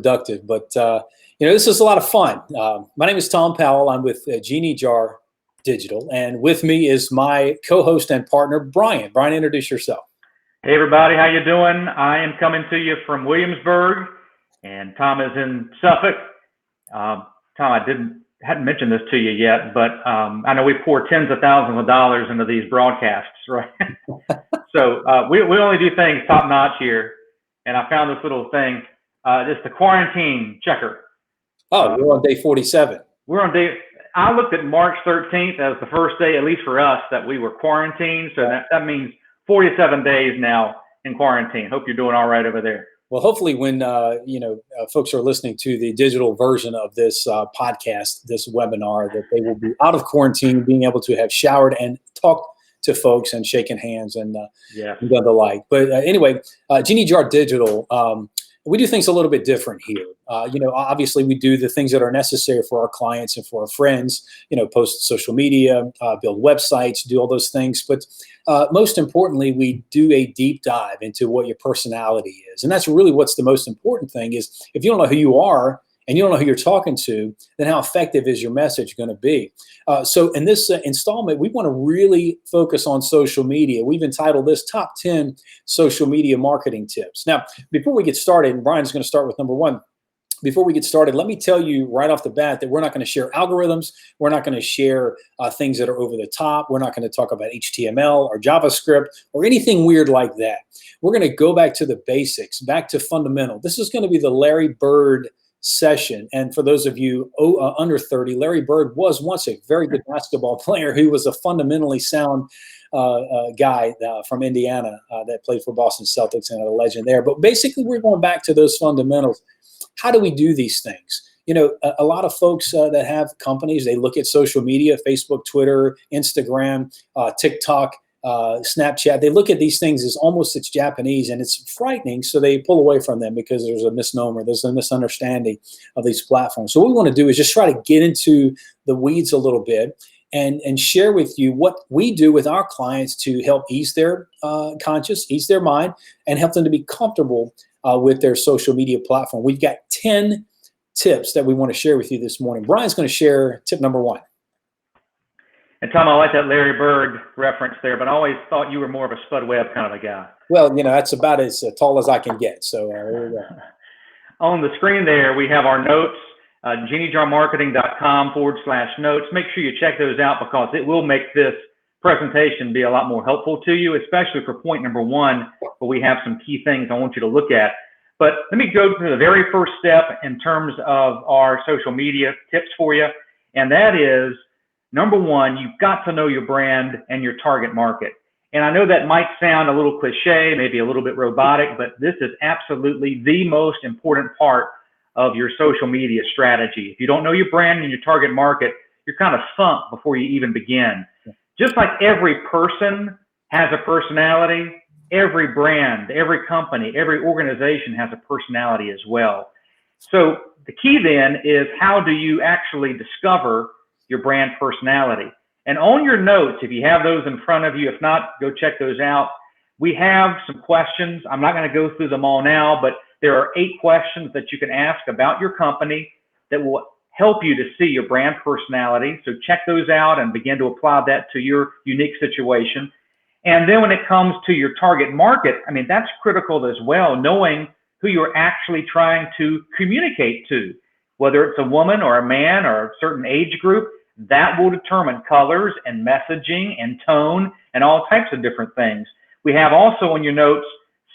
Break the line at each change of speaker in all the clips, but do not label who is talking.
productive. But, this is a lot of fun. My name is Tom Powell. I'm with Genie Jar Digital. And with me is my co-host and partner, Brian. Brian, introduce yourself.
Hey, everybody. How you doing? I am coming to you from Williamsburg, and Tom is in Suffolk. Tom, I hadn't mentioned this to you yet, but I know we pour tens of thousands of dollars into these broadcasts, right? So we only do things top notch here. And I found this little thing. It's the quarantine checker.
Oh, we're on day 47.
I looked at March 13th as the first day, at least for us, that we were quarantined. So that means 47 days now in quarantine. Hope you're doing all right over there.
Well, hopefully when, folks are listening to the digital version of this podcast, this webinar, that they will be out of quarantine, being able to have showered and talked to folks and shaking hands and and done the like. But anyway, Genie Jar Digital, we do things a little bit different here. Obviously we do the things that are necessary for our clients and for our friends, post social media, build websites, do all those things. But most importantly, we do a deep dive into what your personality is. And that's really what's the most important thing is if you don't know who you are and you don't know who you're talking to, then how effective is your message going to be? So in this installment, we want to really focus on social media. We've entitled this Top 10 Social Media Marketing Tips. Now, before we get started, and Brian's going to start with number one, before we get started, let me tell you right off the bat that we're not going to share algorithms. We're not going to share things that are over the top. We're not going to talk about HTML or JavaScript or anything weird like that. We're going to go back to the basics, back to fundamental. This is going to be the Larry Bird session. And for those of you under 30, Larry Bird was once a very good basketball player who was a fundamentally sound guy from Indiana that played for Boston Celtics and a legend there. But basically, we're going back to those fundamentals. How do we do these things? A lot of folks that have companies, they look at social media, Facebook, Twitter, Instagram, TikTok, Snapchat. They look at these things as almost it's Japanese and it's frightening. So they pull away from them because there's a misnomer, there's a misunderstanding of these platforms. So what we want to do is just try to get into the weeds a little bit and share with you what we do with our clients to help ease their conscience, ease their mind, and help them to be comfortable with their social media platform. We've got 10 tips that we want to share with you this morning. Brian's going to share tip number one.
And Tom, I like that Larry Bird reference there, but I always thought you were more of a Spud Webb kind of a guy.
Well, that's about as tall as I can get. So there we go.
On the screen there, we have our notes, geniejarmarketing.com/notes. Make sure you check those out because it will make this presentation be a lot more helpful to you, especially for point number one, where we have some key things I want you to look at. But let me go to the very first step in terms of our social media tips for you, and that is, number one, you've got to know your brand and your target market. And I know that might sound a little cliche, maybe a little bit robotic, but this is absolutely the most important part of your social media strategy. If you don't know your brand and your target market, you're kind of sunk before you even begin. Just like every person has a personality, every brand, every company, every organization has a personality as well. So the key then is, how do you actually discover your brand personality? And on your notes, if you have those in front of you, if not, go check those out. We have some questions. I'm not going to go through them all now, but there are 8 questions that you can ask about your company that will help you to see your brand personality. So check those out and begin to apply that to your unique situation. And then when it comes to your target market, that's critical as well, knowing who you're actually trying to communicate to. Whether it's a woman or a man or a certain age group, that will determine colors and messaging and tone and all types of different things. We have also in your notes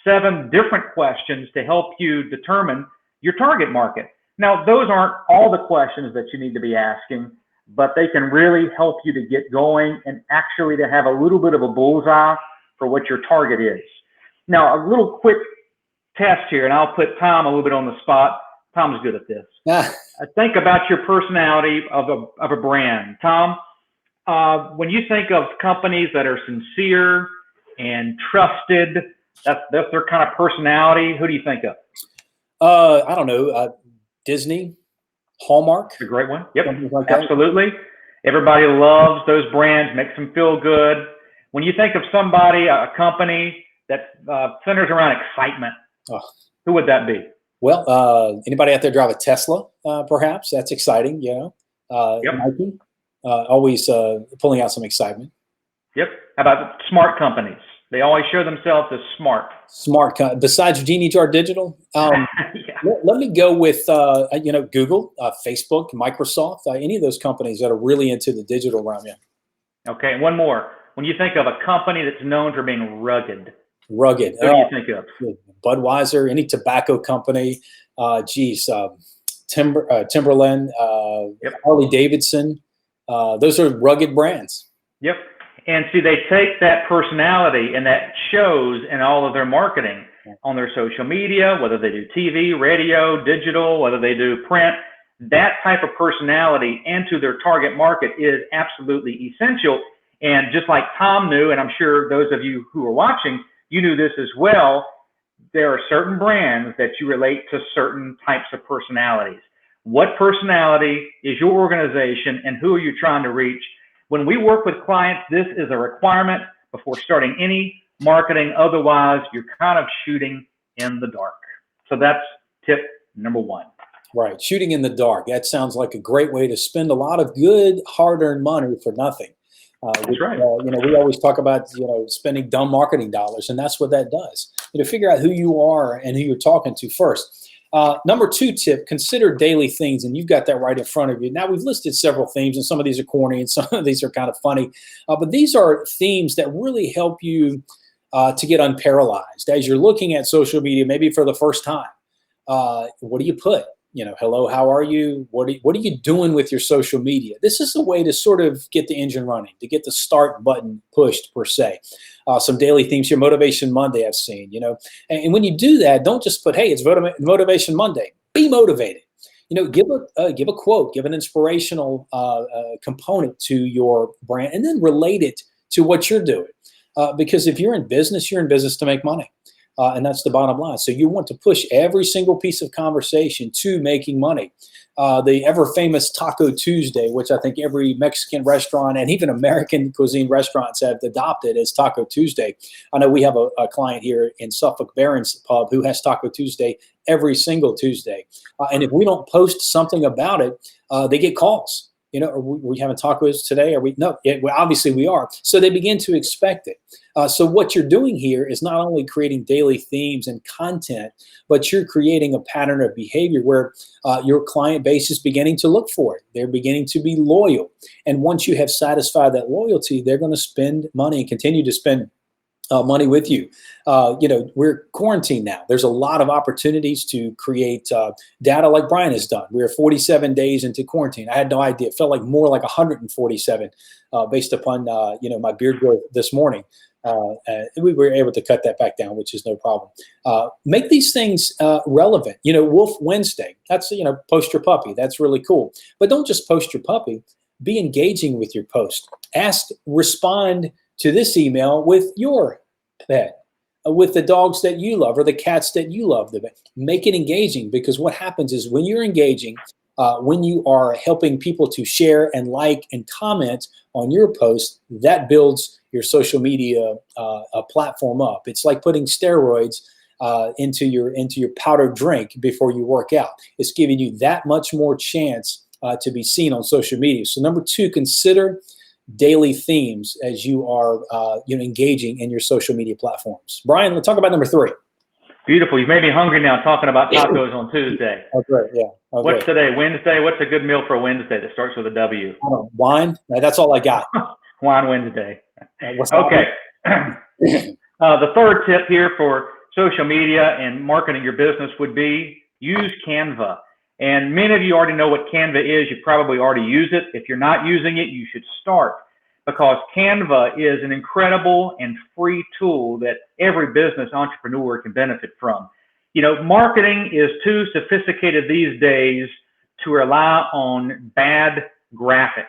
7 different questions to help you determine your target market. Now, those aren't all the questions that you need to be asking, but they can really help you to get going and actually to have a little bit of a bullseye for what your target is. Now, a little quick test here, and I'll put Tom a little bit on the spot. Tom's good at this. Think about your personality of a brand. Tom, when you think of companies that are sincere and trusted, that's their kind of personality, who do you think of?
I don't know. Disney, Hallmark.
It's a great one. Yep, like absolutely. Everybody loves those brands, makes them feel good. When you think of somebody, a company that centers around excitement, who would that be?
Well, anybody out there drive a Tesla? Perhaps that's exciting.
Yep.
Nike, always pulling out some excitement.
Yep. How about smart companies? They always show themselves as smart.
Besides Genie Jar Digital,
Yeah.
let me go with Google, Facebook, Microsoft, any of those companies that are really into the digital realm. Yeah.
Okay. And one more. When you think of a company that's known for being rugged,
Rugged.
what do you think of?
Budweiser, any tobacco company, Timberland,
Yep.
Harley Davidson. Those are rugged brands.
Yep. And see, they take that personality and that shows in all of their marketing on their social media, whether they do TV, radio, digital, whether they do print. That type of personality into their target market is absolutely essential. And just like Tom knew, and I'm sure those of you who are watching, you knew this as well, there are certain brands that you relate to certain types of personalities. What personality is your organization and who are you trying to reach? When we work with clients, this is a requirement before starting any marketing. Otherwise, you're kind of shooting in the dark. So that's tip number one.
Right. Shooting in the dark. That sounds like a great way to spend a lot of good, hard-earned money for nothing.
That's right.
We always talk about, spending dumb marketing dollars, and that's what that does. Figure out who you are and who you're talking to first. Number 2 tip, consider daily themes, and you've got that right in front of you. Now, we've listed several themes, and some of these are corny, and some of these are kind of funny, but these are themes that really help you to get unparalyzed. As you're looking at social media, maybe for the first time, what do you put? Hello, how are you? What are you doing with your social media? This is a way to sort of get the engine running, to get the start button pushed, per se. Some daily themes here, Motivation Monday I've seen, and when you do that, don't just put, hey, it's Motivation Monday. Be motivated. Give a quote, give an inspirational component to your brand, and then relate it to what you're doing. Because if you're in business to make money. And that's the bottom line. So you want to push every single piece of conversation to making money. The ever famous Taco Tuesday, which I think every Mexican restaurant and even American cuisine restaurants have adopted as Taco Tuesday. I know we have a client here in Suffolk, Barron's Pub, who has Taco Tuesday every single Tuesday. And if we don't post something about it, they get calls. Are we having tacos today? Are we? No, well, obviously we are. So they begin to expect it. So what you're doing here is not only creating daily themes and content, but you're creating a pattern of behavior where your client base is beginning to look for it. They're beginning to be loyal. And once you have satisfied that loyalty, they're going to spend money and continue to spend money with you. We're quarantined now. There's a lot of opportunities to create data like Brian has done. We're 47 days into quarantine. I had no idea. It felt like more like 147 based upon, my beard growth this morning. We were able to cut that back down, which is no problem. Make these things relevant. Wolf Wednesday, that's, post your puppy. That's really cool. But don't just post your puppy. Be engaging with your post. Respond to this email with your pet, with the dogs that you love or the cats that you love. Make it engaging, because what happens is when you're engaging, when you are helping people to share and like and comment on your post, that builds your social media platform up. It's like putting steroids into your powdered drink before you work out. It's giving you that much more chance to be seen on social media. So number 2, consider daily themes as you are engaging in your social media platforms. Brian, let's talk about number 3.
Beautiful. You've made me hungry now talking about tacos on Tuesday.
Oh, great. Yeah. Oh,
What's today? Wednesday? What's a good meal for a Wednesday that starts with a W?
Wine. That's all I got.
Wine Wednesday. Okay. The third tip here for social media and marketing your business would be use Canva. And many of you already know what Canva is. You probably already use it. If you're not using it, you should start, because Canva is an incredible and free tool that every business entrepreneur can benefit from. Marketing is too sophisticated these days to rely on bad graphics.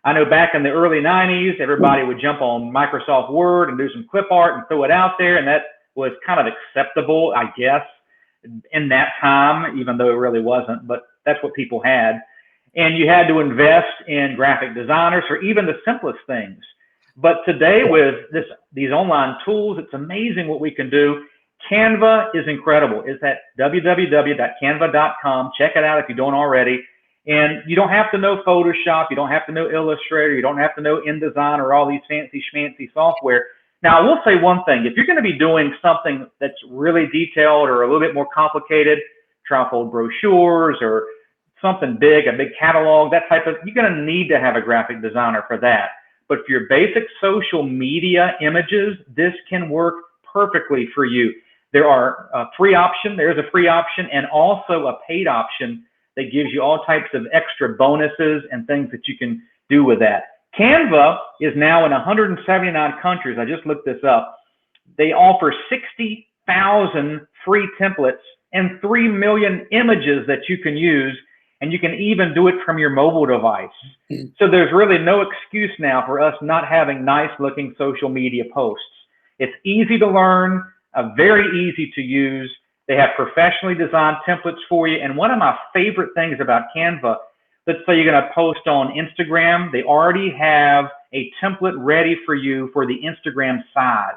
I know back in the early 90s, everybody would jump on Microsoft Word and do some clip art and throw it out there, and that was kind of acceptable, I guess, in that time, even though it really wasn't, but that's what people had. And you had to invest in graphic designers for even the simplest things. But today with these online tools, it's amazing what we can do. Canva is incredible. It's at www.canva.com. Check it out if you don't already. And you don't have to know Photoshop. You don't have to know Illustrator. You don't have to know InDesign or all these fancy schmancy software. Now, I will say one thing. If you're going to be doing something that's really detailed or a little bit more complicated, trifold brochures or something big, a big catalog, that type of, you're going to need to have a graphic designer for that. But for your basic social media images, this can work perfectly for you. There are a free option. There's a free option and also a paid option that gives you all types of extra bonuses and things that you can do with that. Canva is now in 179 countries. I just looked this up. They offer 60,000 free templates and 3 million images that you can use, and you can even do it from your mobile device. So there's really no excuse now for us not having nice looking social media posts. It's easy to learn, very easy to use. They have professionally designed templates for you. And one of my favorite things about Canva, let's say you're going to post on Instagram, they already have a template ready for you for the Instagram size,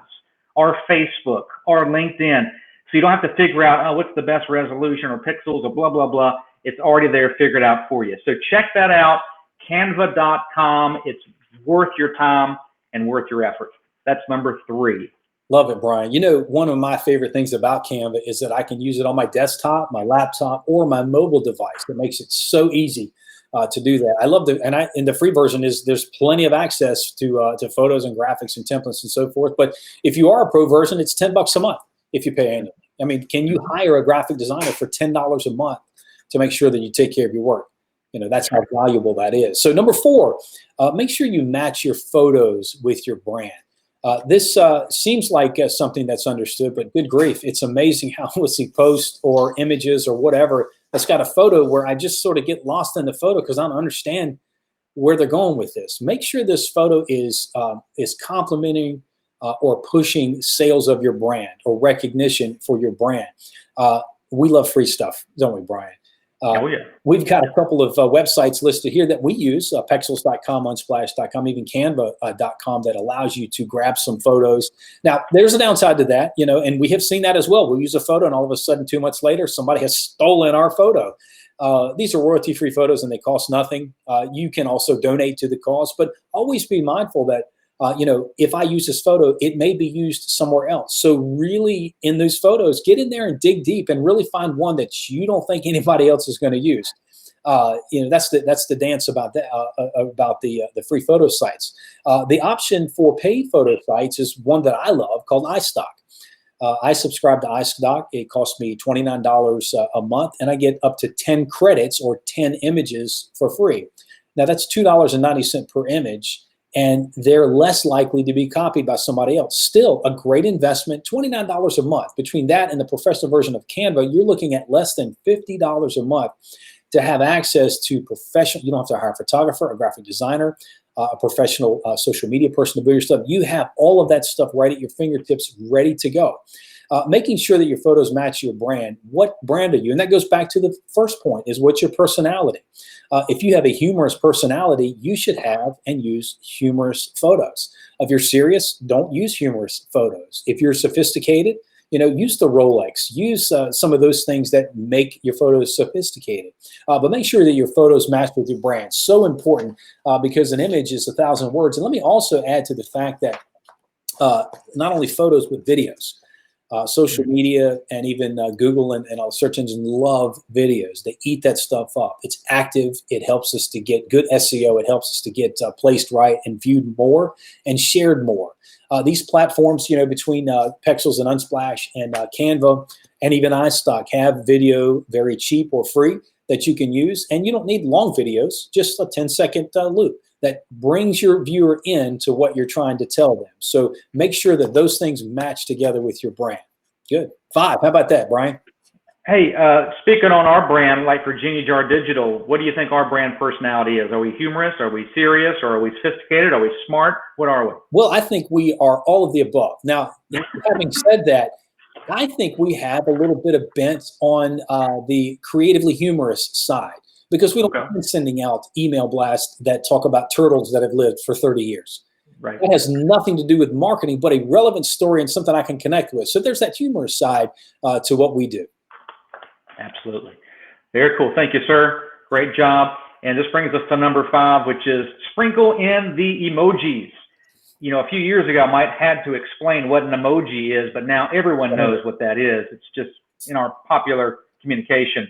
or Facebook, or LinkedIn. So you don't have to figure out, oh, what's the best resolution or pixels or blah, blah, blah. It's already there figured out for you. So check that out, canva.com. It's worth your time and worth your effort. That's number 3.
Love it, Brian. You know, one of my favorite things about Canva is that I can use it on my desktop, my laptop, or my mobile device. It makes it so easy to do that. I love the, and in the free version there's plenty of access to photos and graphics and templates and so forth. But if you are a pro version, it's $10 a month if you pay annually. I mean, can you hire a graphic designer for $10 a month to make sure that you take care of your work? You know, that's how valuable that is. So number 4, make sure you match your photos with your brand. This seems like something that's understood, but good grief, it's amazing how we'll see posts or images or whatever that's got a photo where I just sort of get lost in the photo because I don't understand where they're going with this. Make sure this photo is complementing or pushing sales of your brand or recognition for your brand. We love free stuff, don't we, Brian?
Oh, yeah.
We've got a couple of websites listed here that we use, pexels.com, unsplash.com, even canva.com, that allows you to grab some photos. Now, there's a downside to that, you know, and we have seen that as well. We'll use a photo and all of a sudden 2 months later, somebody has stolen our photo. These are royalty-free photos and they cost nothing. You can also donate to the cause, but always be mindful that you know, if I use this photo, it may be used somewhere else. So really in those photos, get in there and dig deep and really find one that you don't think anybody else is going to use. You know, that's the dance about that, about the free photo sites. The option for paid photo sites is one that I love called iStock. I subscribe to iStock. It costs me $29 a month, and I get up to 10 credits or 10 images for free. Now that's $2.90 per image. And they're less likely to be copied by somebody else. Still a great investment, $29 a month. Between that and the professional version of Canva, you're looking at less than $50 a month to have access to professional. You don't have to hire a photographer, a graphic designer, a professional social media person to do your stuff. You have all of that stuff right at your fingertips, ready to go. Making sure that your photos match your brand. What brand are you? And that goes back to the first point, is what's your personality? If you have a humorous personality, you should have and use humorous photos. If you're serious, don't use humorous photos. If you're sophisticated, you know, use the Rolex. Use some of those things that make your photos sophisticated. But make sure that your photos match with your brand. So important because an image is 1,000 words. And let me also add to the fact that not only photos, but videos. Social media and even Google and all search engines love videos. They eat that stuff up. It's active. It helps us to get good SEO. It helps us to get placed right and viewed more and shared more. These platforms, you know, between Pexels and Unsplash and Canva and even iStock have video very cheap or free that you can use. And you don't need long videos, just a 10-second loop that brings your viewer into what you're trying to tell them. So make sure that those things match together with your brand. Good. 5. How about that, Brian?
Hey, speaking on our brand, like for Genie Jar Digital, what do you think our brand personality is? Are we humorous? Are we serious? Or are we sophisticated? Are we smart? What are we?
Well, I think we are all of the above. Now, having said that, I think we have a little bit of bent on the creatively humorous side, because we don't mind sending out email blasts that talk about turtles that have lived for 30 years.
Right.
That has nothing to do with marketing, but a relevant story and something I can connect with. So there's that humorous side to what we do.
Absolutely. Very cool. Thank you, sir. Great job. And this brings us to number 5, which is sprinkle in the emojis. You know, a few years ago, I might have had to explain what an emoji is, but now everyone knows what that is. It's just in our popular communication.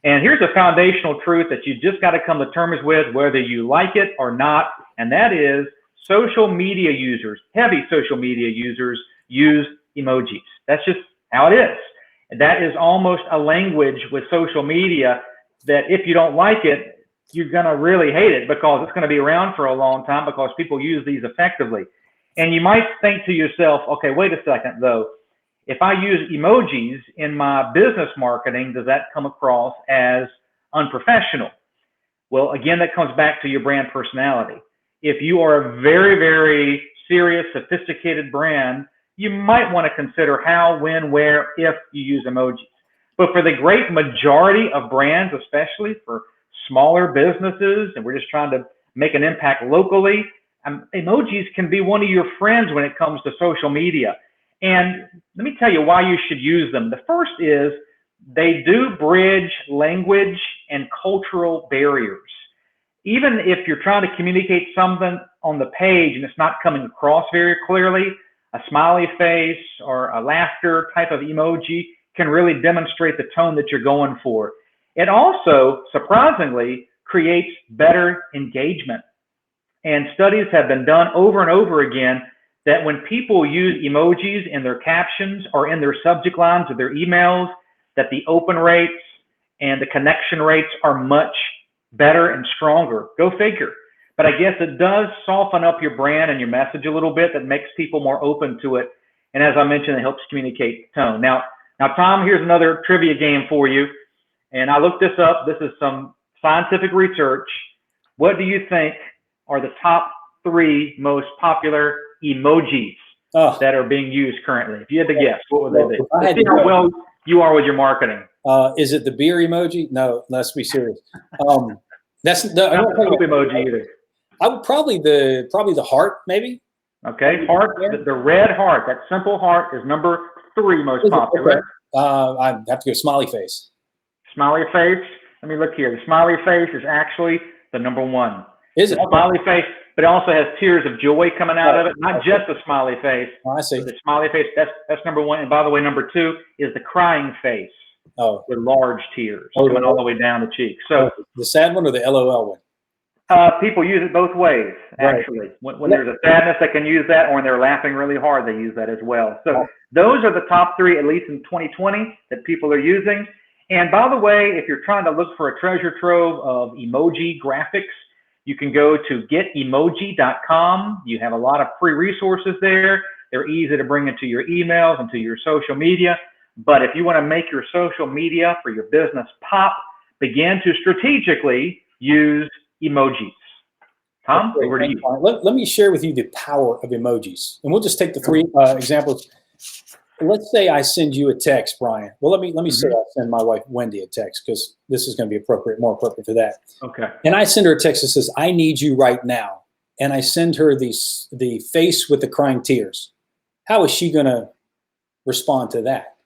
And here's a foundational truth that you just got to come to terms with, whether you like it or not, and that is social media users, heavy social media users, use emojis. That's just how it is. And that is almost a language with social media that if you don't like it, you're going to really hate it because it's going to be around for a long time because people use these effectively. And you might think to yourself, okay, wait a second though. If I use emojis in my business marketing, does that come across as unprofessional? Well, again, that comes back to your brand personality. If you are a very, very serious, sophisticated brand, you might want to consider how, when, where, if you use emojis. But for the great majority of brands, especially for smaller businesses, and we're just trying to make an impact locally, emojis can be one of your friends when it comes to social media. And let me tell you why you should use them. The first is they do bridge language and cultural barriers. Even if you're trying to communicate something on the page and it's not coming across very clearly, a smiley face or a laughter type of emoji can really demonstrate the tone that you're going for. It also, surprisingly, creates better engagement. And studies have been done over and over again that when people use emojis in their captions or in their subject lines of their emails, that the open rates and the connection rates are much better and stronger. Go figure. But I guess it does soften up your brand and your message a little bit that makes people more open to it. And as I mentioned, it helps communicate tone. Now, Tom, here's another trivia game for you. And I looked this up. This is some scientific research. What do you think are the top 3 most popular emojis that are being used currently? If you had to guess, what would they be? Let's see how well you are with your marketing.
Is it the beer emoji? No, let's be serious. That's
not the poop emoji either.
I would probably the heart, maybe.
Okay, heart. The red heart, that simple heart, is number 3 most popular.
I have to go smiley face.
Smiley face. Let me look here. The smiley face is actually the number 1.
Is it?
The smiley face, but it also has tears of joy coming out of it. Not just a smiley face.
Oh, I see.
The smiley face, that's number 1. And by the way, number 2 is the crying face.
Oh.
With large tears coming all the way down the cheek. So
the sad one or the LOL one?
People use it both ways, actually. Right. When there's a sadness, they can use that, or when they're laughing really hard, they use that as well. So those are the top 3, at least in 2020, that people are using. And by the way, if you're trying to look for a treasure trove of emoji graphics, you can go to getemoji.com. You have a lot of free resources there. They're easy to bring into your emails and to your social media. But if you want to make your social media for your business pop, begin to strategically use emojis. Tom, over to you.
Let me share with you the power of emojis. And we'll just take the 3 examples. Let's say I send you a text, Brian. Well, let me say I send my wife, Wendy, a text because this is going to be more appropriate for that.
Okay.
And I send her a text that says, I need you right now. And I send her the face with the crying tears. How is she going to respond to that?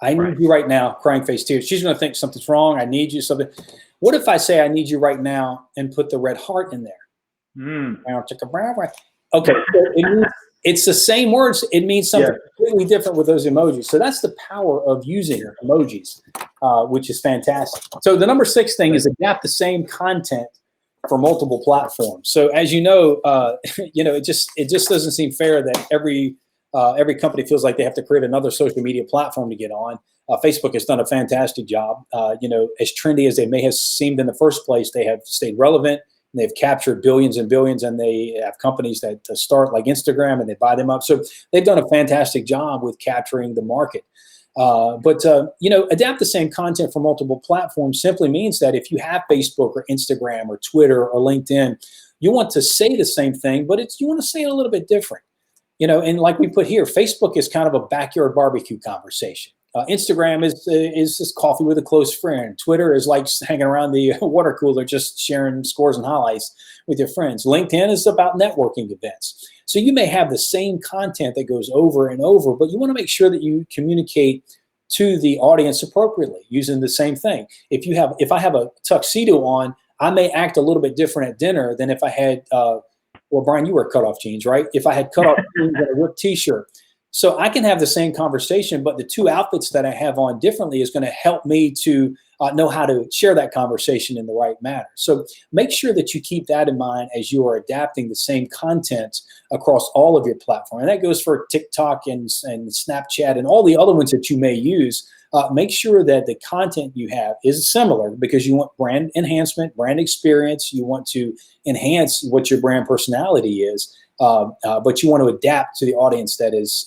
I need you right now, crying face tears. She's going to think something's wrong. I need you, something. What if I say I need you right now and put the red heart in there? Okay, so it's the same words. It means something completely different with those emojis. So that's the power of using emojis, which is fantastic. So the number 6 thing is adapt the same content for multiple platforms. So as you know, it just doesn't seem fair that every company feels like they have to create another social media platform to get on. Facebook has done a fantastic job. As trendy as they may have seemed in the first place, they have stayed relevant. And they've captured billions and billions, and they have companies that start like Instagram, and they buy them up. So they've done a fantastic job with capturing the market. But adapt the same content for multiple platforms simply means that if you have Facebook or Instagram or Twitter or LinkedIn, you want to say the same thing, but you want to say it a little bit different. And like we put here, Facebook is kind of a backyard barbecue conversation. Instagram is just coffee with a close friend. Twitter is like hanging around the water cooler, just sharing scores and highlights with your friends. LinkedIn is about networking events. So you may have the same content that goes over and over, but you want to make sure that you communicate to the audience appropriately using the same thing. If I have a tuxedo on, I may act a little bit different at dinner than if I had, well, Brian, you wear cutoff jeans, right? If I had cutoff jeans and a ripped t-shirt. So I can have the same conversation, but the two outfits that I have on differently is going to help me to know how to share that conversation in the right manner. So make sure that you keep that in mind as you are adapting the same content across all of your platform. And that goes for TikTok and Snapchat and all the other ones that you may use. Make sure that the content you have is similar because you want brand enhancement, brand experience. You want to enhance what your brand personality is. But you want to adapt to the audience that is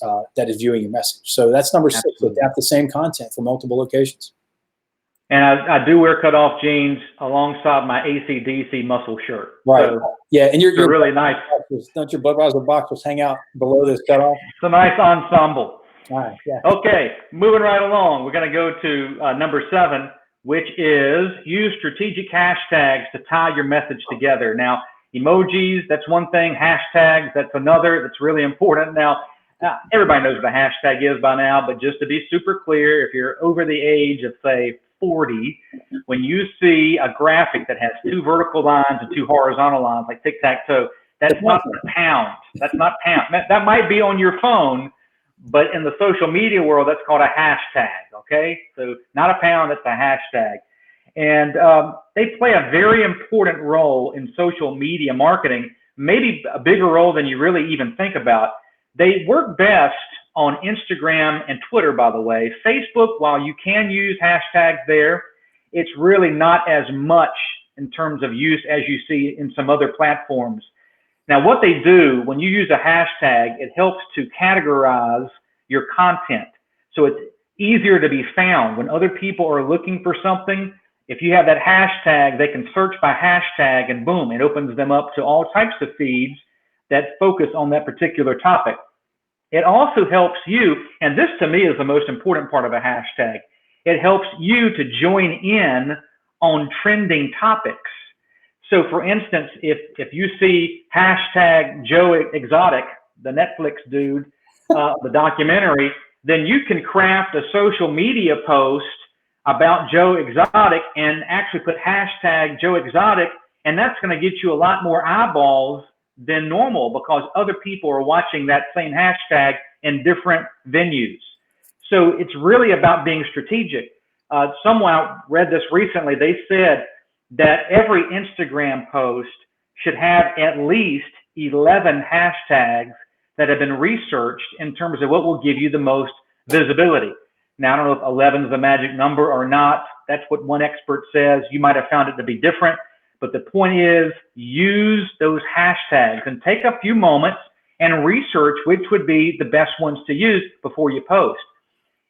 viewing your message. So that's number 6, adapt the same content for multiple locations.
And I do wear cutoff jeans alongside my AC/DC muscle shirt.
Right.
So
yeah, and you're
really nice.
Don't your Budweiser boxers hang out below this cutoff?
It's a nice ensemble.
All right. Yeah.
Okay, moving right along. We're going to go to number 7, which is use strategic hashtags to tie your message together. Now, emojis, that's one thing. Hashtags, that's another. That's really important. Now, everybody knows what a hashtag is by now, but just to be super clear, if you're over the age of, say, 40, when you see a graphic that has 2 vertical lines and 2 horizontal lines, like tic-tac-toe, that's not pound. That's not pound. That might be on your phone, but in the social media world, that's called a hashtag, okay? So not a pound, that's a hashtag. And they play a very important role in social media marketing, maybe a bigger role than you really even think about. They work best on Instagram and Twitter, by the way. Facebook, while you can use hashtags there, it's really not as much in terms of use as you see in some other platforms. Now, what they do when you use a hashtag, it helps to categorize your content. So it's easier to be found. When other people are looking for something, if you have that hashtag, they can search by hashtag and boom, it opens them up to all types of feeds that focus on that particular topic. It also helps you, and this to me is the most important part of a hashtag, it helps you to join in on trending topics. So for instance, if you see hashtag Joe Exotic, the Netflix dude, the documentary, then you can craft a social media post about Joe Exotic and actually put hashtag Joe Exotic, and that's going to get you a lot more eyeballs than normal because other people are watching that same hashtag in different venues. So it's really about being strategic. Someone read this recently. They said that every Instagram post should have at least 11 hashtags that have been researched in terms of what will give you the most visibility. Now, I don't know if 11 is the magic number or not. That's what one expert says. You might have found it to be different. But the point is, use those hashtags and take a few moments and research which would be the best ones to use before you post.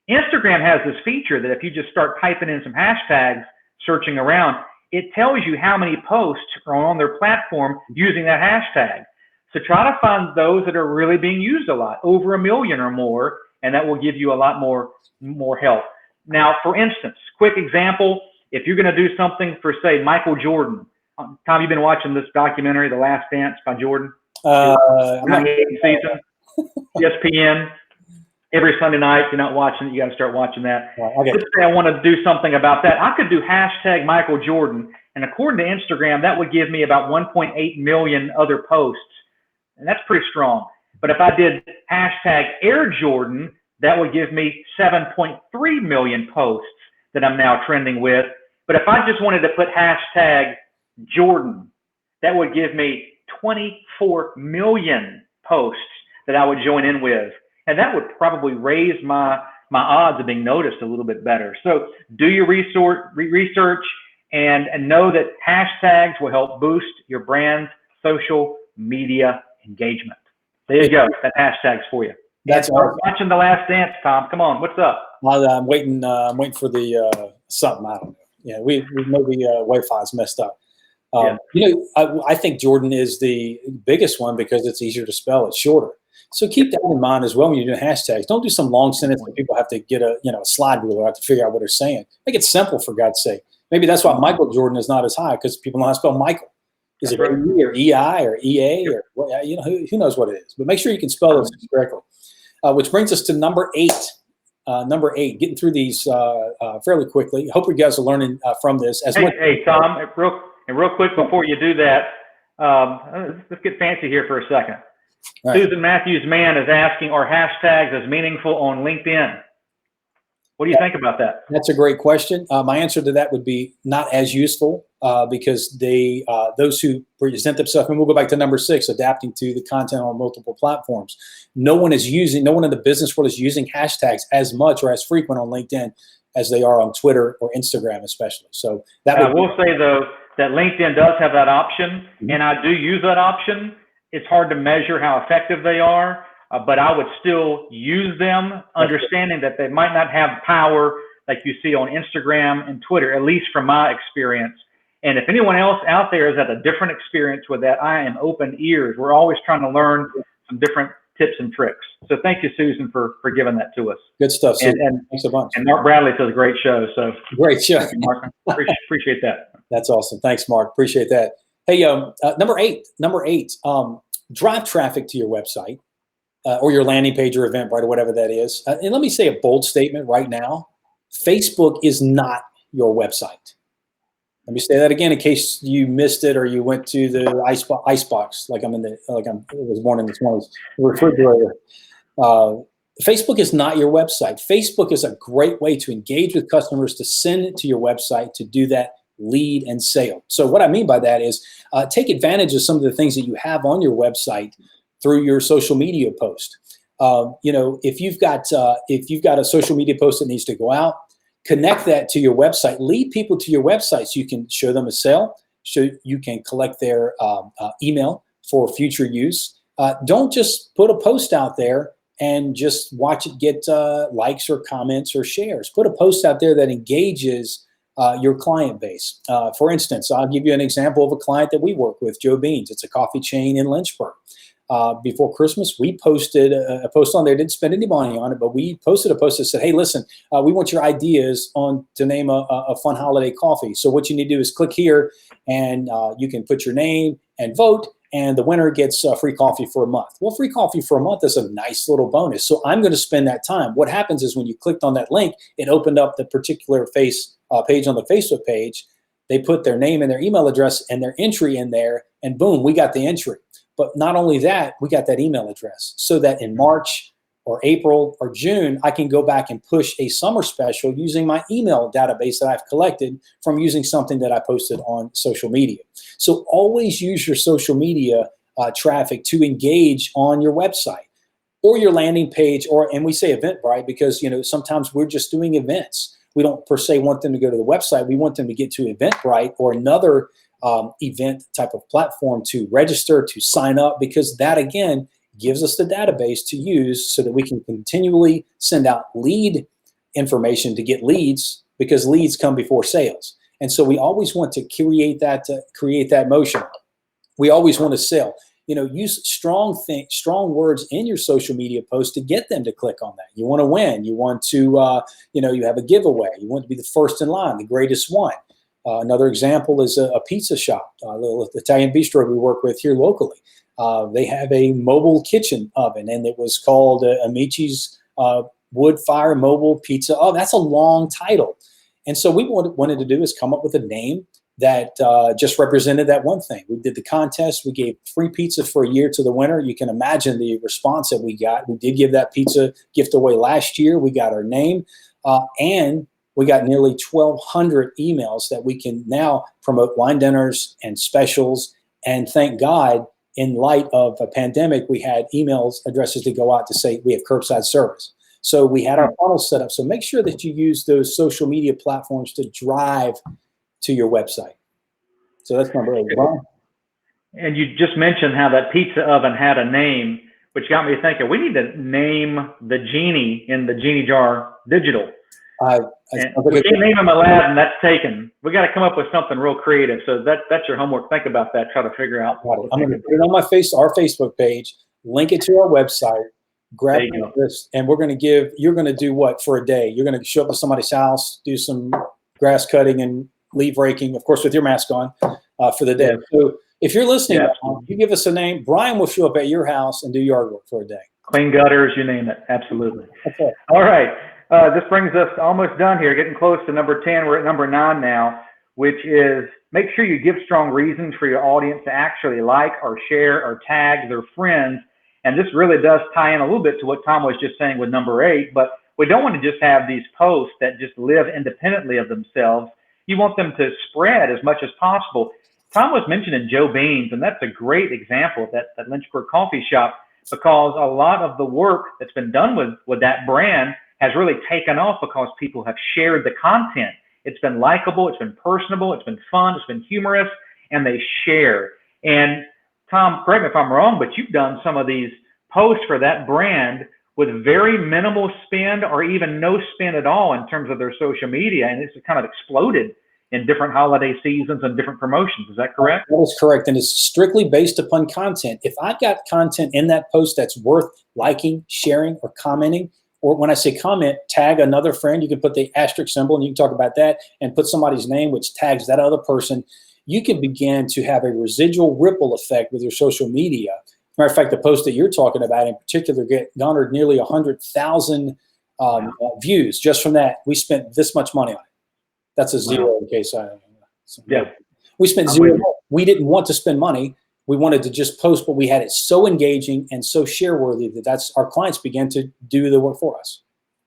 Instagram has this feature that if you just start typing in some hashtags, searching around, it tells you how many posts are on their platform using that hashtag. So try to find those that are really being used a lot, over 1 million or more, and that will give you a lot more help. Now, for instance, quick example, if you're going to do something for, say, Michael Jordan. Tom, you've been watching this documentary, The Last Dance by Jordan? 98 season, ESPN. Every Sunday night, if you're not watching it, you got to start watching that.
Okay.
Let's say I want to do something about that. I could do hashtag Michael Jordan, and according to Instagram, that would give me about 1.8 million other posts, and that's pretty strong. But if I did hashtag Air Jordan, that would give me 7.3 million posts that I'm now trending with. But if I just wanted to put hashtag Jordan, that would give me 24 million posts that I would join in with. And that would probably raise my odds of being noticed a little bit better. So do your research and know that hashtags will help boost your brand's social media engagement. There you go. That hashtag's for you.
That's
awesome. Watching The Last Dance, Tom. Come on, what's up?
I'm waiting for the something. I don't know. Yeah, we maybe Wi-Fi's messed up.
Yeah.
I think Jordan is the biggest one because it's easier to spell. It's shorter. So keep that in mind as well when you're doing hashtags. Don't do some long sentence that people have to get a slide ruler out to figure out what they're saying. Make it simple, for God's sake. Maybe that's why Michael Jordan is not as high, because people know how to spell Michael. Is it A-E or E-I or E-A or who knows what it is? But make sure you can spell those correctly. Which brings us to number 8. Number 8, getting through these fairly quickly. Hope you guys are learning from this.
Hey, Tom, real quick before you do that, let's get fancy here for a second. Right. Susan Matthews Mann is asking, are hashtags as meaningful on LinkedIn? What do you think about that?
That's a great question. My answer to that would be not as useful because those who present themselves, and we'll go back to number 6, adapting to the content on multiple platforms. No one in the business world is using hashtags as much or as frequent on LinkedIn as they are on Twitter or Instagram, especially. So
I will say, though, that LinkedIn does have that option, and I do use that option. It's hard to measure how effective they are, but I would still use them, understanding that they might not have power like you see on Instagram and Twitter, at least from my experience. And if anyone else out there has had a different experience with that, I am open ears. We're always trying to learn some different tips and tricks. So thank you, Susan, for giving that to us.
Good stuff, Susan.
And
thanks a bunch.
And Mark Bradley says great show. So
great show.
Thank you, Mark. Appreciate that.
That's awesome. Thanks, Mark. Appreciate that. Hey, number eight, drive traffic to your website or your landing page or Eventbrite or whatever that is. And let me say a bold statement right now. Facebook is not your website. Let me say that again in case you missed it or you went to the icebox like I was born in the 20s, the refrigerator. Facebook is not your website. Facebook is a great way to engage with customers, to send it to your website, to do that lead and sale. So what I mean by that is take advantage of some of the things that you have on your website through your social media post. If you've got a social media post that needs to go out, connect that to your website. Lead people to your website so you can show them a sale, so you can collect their email for future use. Don't just put a post out there and just watch it get likes or comments or shares. Put a post out there that engages your client base. For instance, I'll give you an example of a client that we work with, Joe Beans. It's a coffee chain in Lynchburg. Before Christmas, we posted a post on there. Didn't spend any money on it, but we posted a post that said, hey, listen, we want your ideas to name a fun holiday coffee. So what you need to do is click here and you can put your name and vote, and the winner gets free coffee for a month. Well, free coffee for a month is a nice little bonus. So I'm going to spend that time. What happens is when you clicked on that link, it opened up the particular page on the Facebook page. They put their name and their email address and their entry in there, and boom, we got the entry. But not only that, we got that email address so that in March or April or June, I can go back and push a summer special using my email database that I've collected from using something that I posted on social media. So always use your social media traffic to engage on your website or your landing page, and we say Eventbrite because sometimes we're just doing events. We don't per se want them to go to the website. We want them to get to Eventbrite or another event type of platform to register, to sign up, because that again gives us the database to use so that we can continually send out lead information to get leads, because leads come before sales. And so we always want to create that motion. We always want to sell. Use strong words in your social media post to get them to click on that. You want to win. You want to, you have a giveaway. You want to be the first in line, the greatest one. Another example is a pizza shop, a little Italian bistro we work with here locally. They have a mobile kitchen oven, and it was called Emojis Wood Fire Mobile Pizza. Oh, that's a long title. And so we wanted to do is come up with a name that just represented that one thing. We did the contest. We gave free pizza for a year to the winner. You can imagine the response that we got. We did give that pizza gift away last year. We got our name, and we got nearly 1,200 emails that we can now promote wine dinners and specials. And thank God, in light of a pandemic, we had emails addresses to go out to say we have curbside service. So we had our funnel set up. So make sure that you use those social media platforms to drive to your website. So that's number 8. Brian?
And you just mentioned how that pizza oven had a name, which got me thinking, we need to name the genie in the Genie Jar Digital. We can't name him Aladdin, that's taken. We got to come up with something real creative. So that's your homework. Think about that. Try to figure out.
I'm going to put it on our Facebook page. link it to our website, grab this, and you're going to do what for a day? You're going to show up at somebody's house, do some grass cutting and leaf raking, of course, with your mask on for the day. Yeah. So if you're listening, you give us a name. Brian will show up at your house and do yard work for a day.
Clean gutters, you name it. Absolutely.
Okay.
All right. This brings us almost done here, getting close to number 10. We're at number 9 now, which is make sure you give strong reasons for your audience to actually like or share or tag their friends. And this really does tie in a little bit to what Tom was just saying with number 8, but we don't want to just have these posts that just live independently of themselves. You want them to spread as much as possible. Tom was mentioning Joe Beans, and that's a great example of that Lynchburg coffee shop, because a lot of the work that's been done with that brand has really taken off because people have shared the content. It's been likable, it's been personable, it's been fun, it's been humorous, and they share. And Tom, correct me if I'm wrong, but you've done some of these posts for that brand with very minimal spend or even no spend at all in terms of their social media, and it's kind of exploded in different holiday seasons and different promotions. Is that correct?
That is correct, and it's strictly based upon content. If I've got content in that post that's worth liking, sharing, or commenting, or when I say comment, tag another friend, you can put the asterisk symbol and you can talk about that and put somebody's name which tags that other person. You can begin to have a residual ripple effect with your social media. Matter of fact, the post that you're talking about in particular garnered nearly 100,000 views just from that. We spent this much money on it. That's a zero in case we spent zero. We didn't want to spend money. We wanted to just post, but we had it so engaging and so share worthy that our clients began to do the work for us.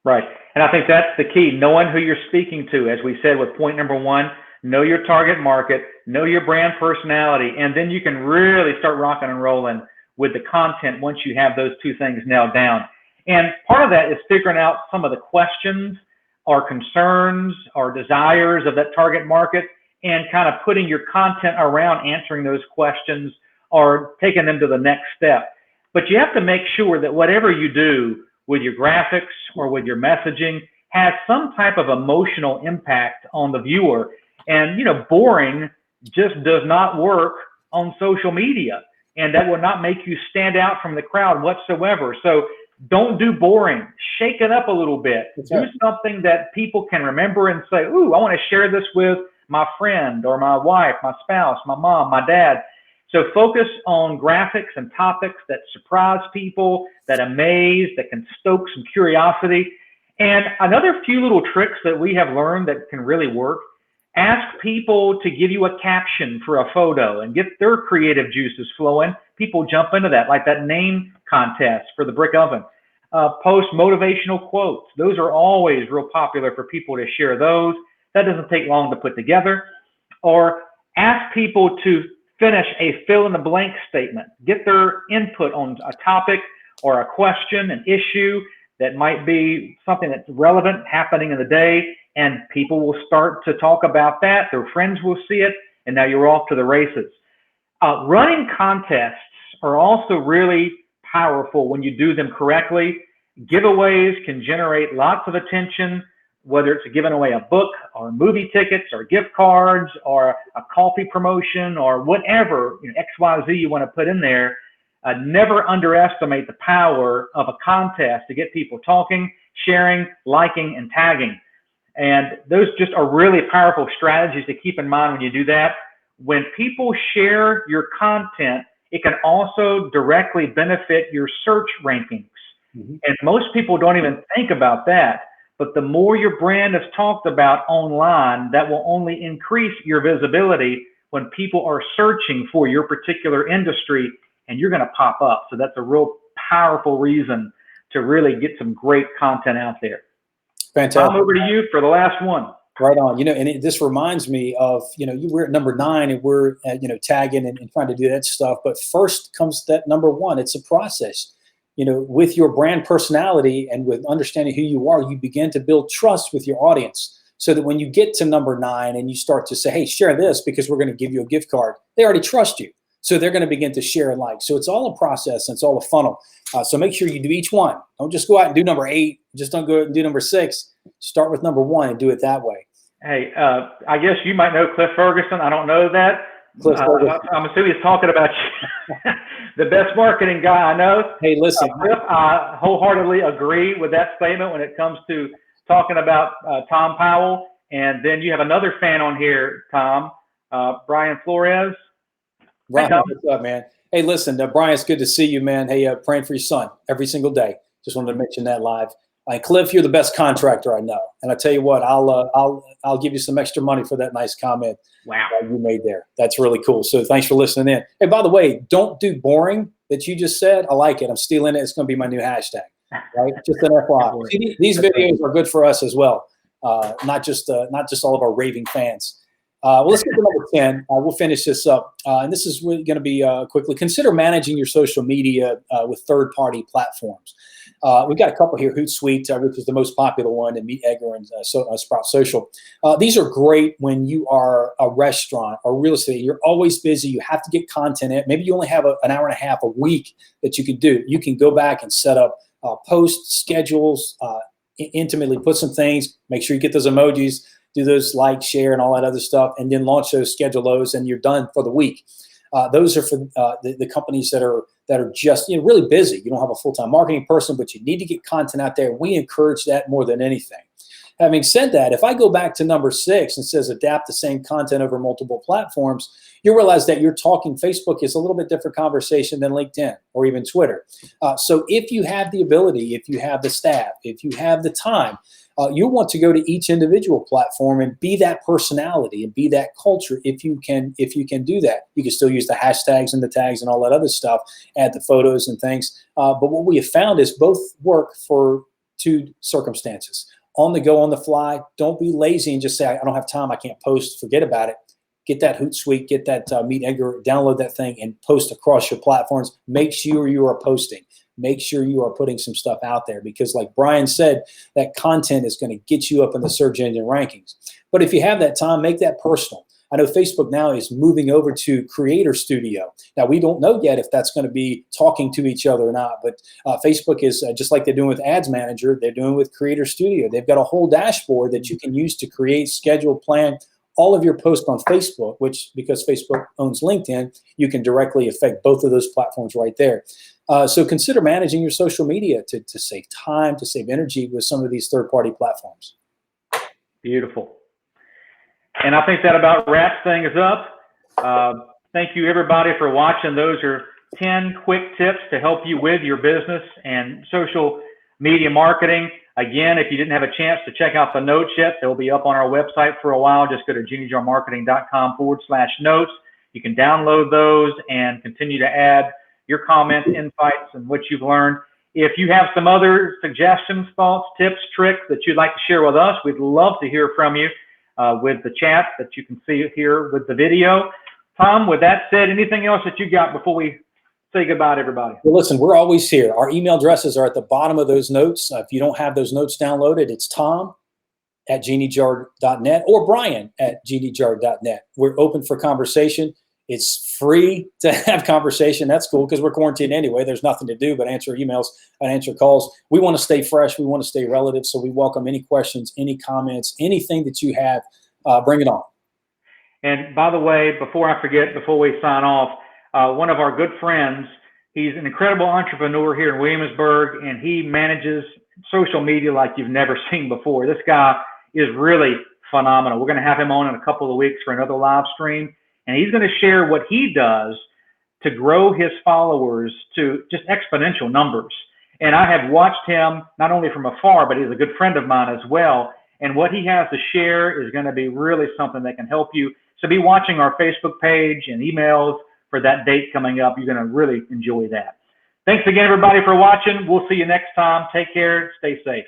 Right. And I think that's the key, knowing who you're speaking to. As we said with point number 1, know your target market, know your brand personality, and then you can really start rocking and rolling with the content once you have those 2 things nailed down. And part of that is figuring out some of the questions or concerns or desires of that target market and kind of putting your content around answering those questions or taking them to the next step. But you have to make sure that whatever you do with your graphics or with your messaging has some type of emotional impact on the viewer. And, boring just does not work on social media, and that will not make you stand out from the crowd whatsoever. So don't do boring. Shake it up a little bit. Do something that people can remember and say, ooh, I want to share this with my friend or my wife, my spouse, my mom, my dad. So focus on graphics and topics that surprise people, that amaze, that can stoke some curiosity. And another few little tricks that we have learned that can really work: ask people to give you a caption for a photo and get their creative juices flowing. People jump into that, like that name contest for the brick oven. Post motivational quotes. Those are always real popular for people to share those. That doesn't take long to put together. Or ask people to finish a fill-in-the-blank statement. Get their input on a topic or a question, an issue that might be something that's relevant happening in the day, and people will start to talk about that. Their friends will see it, and now you're off to the races. Running contests are also really powerful when you do them correctly. Giveaways can generate lots of attention, whether it's giving away a book or movie tickets or gift cards or a coffee promotion or whatever, XYZ you want to put in there. Never underestimate the power of a contest to get people talking, sharing, liking, and tagging. And those just are really powerful strategies to keep in mind when you do that. When people share your content, it can also directly benefit your search rankings. Mm-hmm. And most people don't even think about that. But the more your brand is talked about online, that will only increase your visibility when people are searching for your particular industry, and you're going to pop up. So that's a real powerful reason to really get some great content out there.
Fantastic.
Tom, over to you for the last one.
Right on. This reminds me of, we're at number 9 and we're, tagging and trying to do that stuff. But first comes that number 1. It's a process. With your brand personality and with understanding who you are, you begin to build trust with your audience so that when you get to number 9 and you start to say, hey, share this because we're going to give you a gift card, they already trust you. So they're going to begin to share and like. So it's all a process and it's all a funnel. So make sure you do each one. Don't just go out and do number 8. Just don't go out and do number 6. Start with number 1 and do it that way.
Hey, I guess you might know Cliff Ferguson. I don't know that.
Cliff,
I'm assuming he's talking about you. The best marketing guy I know.
hey, listen.
Cliff, I wholeheartedly agree with that statement when it comes to talking about Tom Powell. And then you have another fan on here, Tom, Brian Flores.
Brian, what's up, man? Hey, listen, Brian, it's good to see you, man. Hey, praying for your son every single day. Just wanted to mention that live. Cliff, you're the best contractor I know, and I tell you what, I'll give you some extra money for that nice comment.
Wow,
you made there. That's really cool. So thanks for listening in. Hey, by the way, don't do boring that you just said. I like it. I'm stealing it. It's going to be my new hashtag. Right? Just an FYI. These videos are good for us as well. Not just all of our raving fans. Well, let's get to number 10. We'll finish this up. And this is really going to be quickly. Consider managing your social media with third-party platforms. We've got a couple here, Hootsuite, which is the most popular one, and Meet Edgar and Sprout Social. These are great when you are a restaurant or real estate. You're always busy. You have to get content in. Maybe you only have an hour and a half a week that you could do. You can go back and set up post schedules, intimately put some things, make sure you get those emojis, do those like, share, and all that other stuff, and then launch those, schedule those, and you're done for the week. Those are for the companies that are just really busy. You don't have a full-time marketing person, but you need to get content out there. We encourage that more than anything. Having said that, if I go back to number 6 and says adapt the same content over multiple platforms, you realize that you're talking Facebook is a little bit different conversation than LinkedIn or even Twitter. So if you have the ability, if you have the staff, if you have the time, you want to go to each individual platform and be that personality and be that culture. If you can do that, you can still use the hashtags and the tags and all that other stuff, add the photos and things. But what we have found is both work for 2 circumstances. On the go, on the fly. Don't be lazy and just say, I don't have time, I can't post, forget about it. Get that Hootsuite, get that Meet Edgar, download that thing and post across your platforms. Make sure you are posting. Make sure you are putting some stuff out there because like Brian said, that content is going to get you up in the search engine rankings. But if you have that time, make that personal. I know Facebook now is moving over to Creator Studio. Now, we don't know yet if that's going to be talking to each other or not, but Facebook is just like they're doing with Ads Manager, they're doing with Creator Studio. They've got a whole dashboard that you can use to create, schedule, plan all of your posts on Facebook, which because Facebook owns LinkedIn, you can directly affect both of those platforms right there. So consider managing your social media to save time, to save energy with some of these third-party platforms.
Beautiful. And I think that about wraps things up. Thank you, everybody, for watching. Those are 10 quick tips to help you with your business and social media marketing. Again, if you didn't have a chance to check out the notes yet, they'll be up on our website for a while. Just go to jeanniejarmarketing.com/notes. You can download those and continue to add your comments, insights, and what you've learned. If you have some other suggestions, thoughts, tips, tricks that you'd like to share with us, we'd love to hear from you with the chat that you can see here with the video. Tom, with that said, anything else that you got before we say goodbye to everybody?
Well, listen, we're always here. Our email addresses are at the bottom of those notes. If you don't have those notes downloaded, it's tom@jeanniejar.net or brian@jeanniejar.net. We're open for conversation. It's free to have conversation. That's cool because we're quarantined anyway. There's nothing to do but answer emails and answer calls. We want to stay fresh. We want to stay relative. So we welcome any questions, any comments, anything that you have. Bring it on.
And by the way, before I forget, before we sign off, one of our good friends, he's an incredible entrepreneur here in Williamsburg, and he manages social media like you've never seen before. This guy is really phenomenal. We're going to have him on in a couple of weeks for another live stream. And he's going to share what he does to grow his followers to just exponential numbers. And I have watched him not only from afar, but he's a good friend of mine as well. And what he has to share is going to be really something that can help you. So be watching our Facebook page and emails for that date coming up. You're going to really enjoy that. Thanks again, everybody, for watching. We'll see you next time. Take care. Stay safe.